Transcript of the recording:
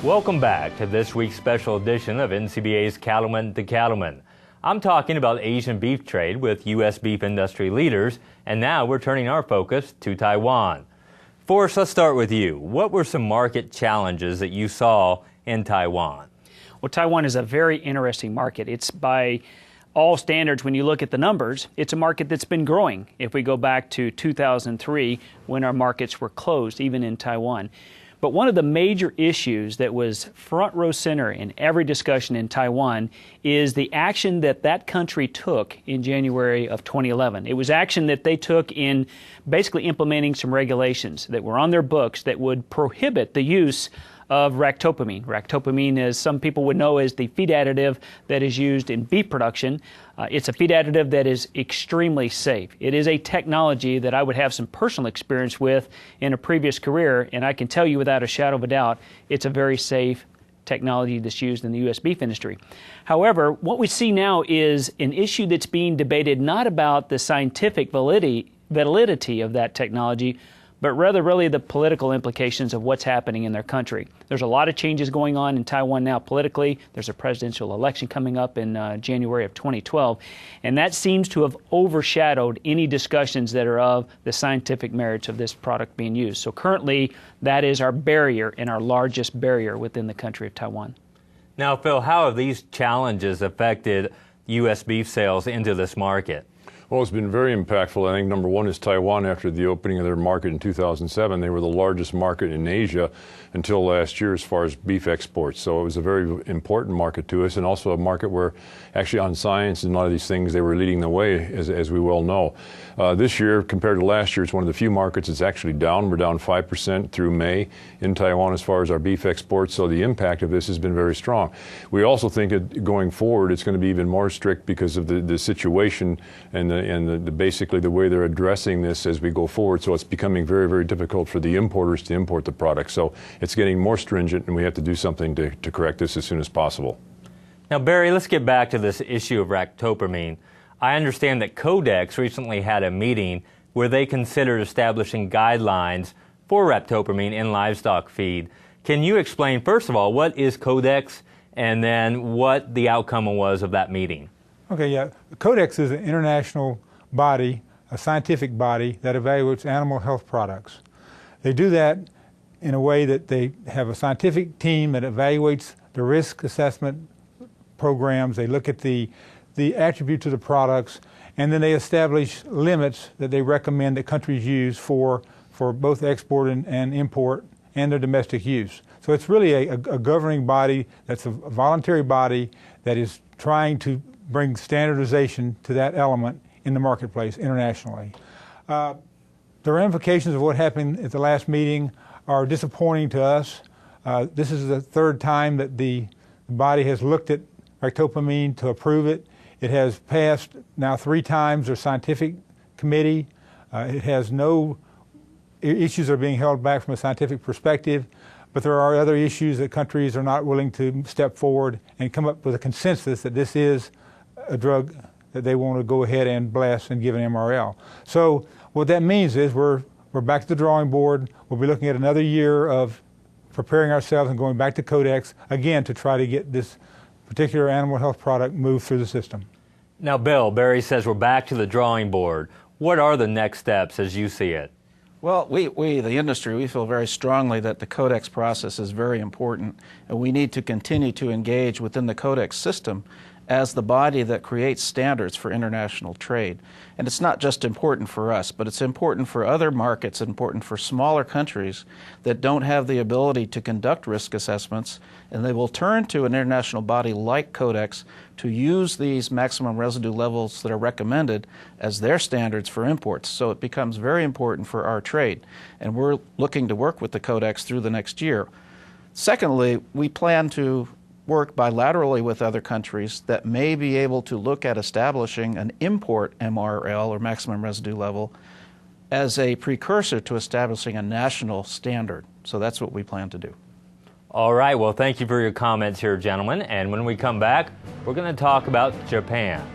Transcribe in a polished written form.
Welcome back to this week's special edition of NCBA's Cattlemen to Cattlemen. I'm talking about Asian beef trade with U.S. beef industry leaders, and now we're turning our focus to Taiwan. Forrest, let's start with you. What were some market challenges that you saw in Taiwan? Well, Taiwan is a very interesting market. It's by all standards, when you look at the numbers, it's a market that's been growing. If we go back to 2003, when our markets were closed, even in Taiwan. But one of the major issues that was front row center in every discussion in Taiwan is the action that that country took in January of 2011. It was action that they took in basically implementing some regulations that were on their books that would prohibit the use of ractopamine. Ractopamine, as some people would know, is the feed additive that is used in beef production. It's a feed additive that is extremely safe. It is a technology that I would have some personal experience with in a previous career, and I can tell you without a shadow of a doubt, it's a very safe technology that's used in the U.S. beef industry. However, what we see now is an issue that's being debated not about the scientific validity of that technology, but rather really the political implications of what's happening in their country. There's a lot of changes going on in Taiwan now politically. There's a presidential election coming up in January of 2012, and that seems to have overshadowed any discussions that are of the scientific merits of this product being used. So currently, that is our barrier and our largest barrier within the country of Taiwan. Now, Phil, how have these challenges affected U.S. beef sales into this market? Well, it's been very impactful. I think number one is Taiwan. After the opening of their market in 2007, they were the largest market in Asia until last year as far as beef exports. So it was a very important market to us, and also a market where actually on science and a lot of these things they were leading the way, as we well know. This year, compared to last year, it's one of the few markets that's actually down. We're down 5% through May in Taiwan as far as our beef exports, so the impact of this has been very strong. We also think that going forward it's going to be even more strict because of the situation and basically the way they're addressing this as we go forward. So it's becoming very, very difficult for the importers to import the product. So it's getting more stringent, and we have to do something to correct this as soon as possible. Now, Barry, let's get back to this issue of ractopamine. I understand that Codex recently had a meeting where they considered establishing guidelines for ractopamine in livestock feed. Can you explain, first of all, what is Codex, and then what the outcome was of that meeting? Okay, yeah. Codex is an international body, a scientific body that evaluates animal health products. They do that in a way that they have a scientific team that evaluates the risk assessment programs. They look at the attributes of the products, and then they establish limits that they recommend that countries use for both export and import and their domestic use. So it's really a governing body that's a voluntary body that is trying to bring standardization to that element in the marketplace internationally. The ramifications of what happened at the last meeting are disappointing to us. This is the third time that the body has looked at ractopamine to approve it. It has passed now 3 times their scientific committee. It has no issues that are being held back from a scientific perspective, but there are other issues that countries are not willing to step forward and come up with a consensus that this is a drug that they want to go ahead and bless and give an MRL. So what that means is we're back to the drawing board. We'll be looking at another year of preparing ourselves and going back to Codex again to try to get this particular animal health product moved through the system. Now, Bill, Barry says we're back to the drawing board. What are the next steps as you see it? Well, we, the industry, we feel very strongly that the Codex process is very important, and we need to continue to engage within the Codex system as the body that creates standards for international trade. And it's not just important for us, but it's important for other markets, important for smaller countries that don't have the ability to conduct risk assessments, and they will turn to an international body like Codex to use these maximum residue levels that are recommended as their standards for imports. So it becomes very important for our trade, and we're looking to work with the Codex through the next year. Secondly, we plan to work bilaterally with other countries that may be able to look at establishing an import MRL, or maximum residue level, as a precursor to establishing a national standard. So that's what we plan to do. All right, well, thank you for your comments here, gentlemen. And when we come back, we're going to talk about Japan.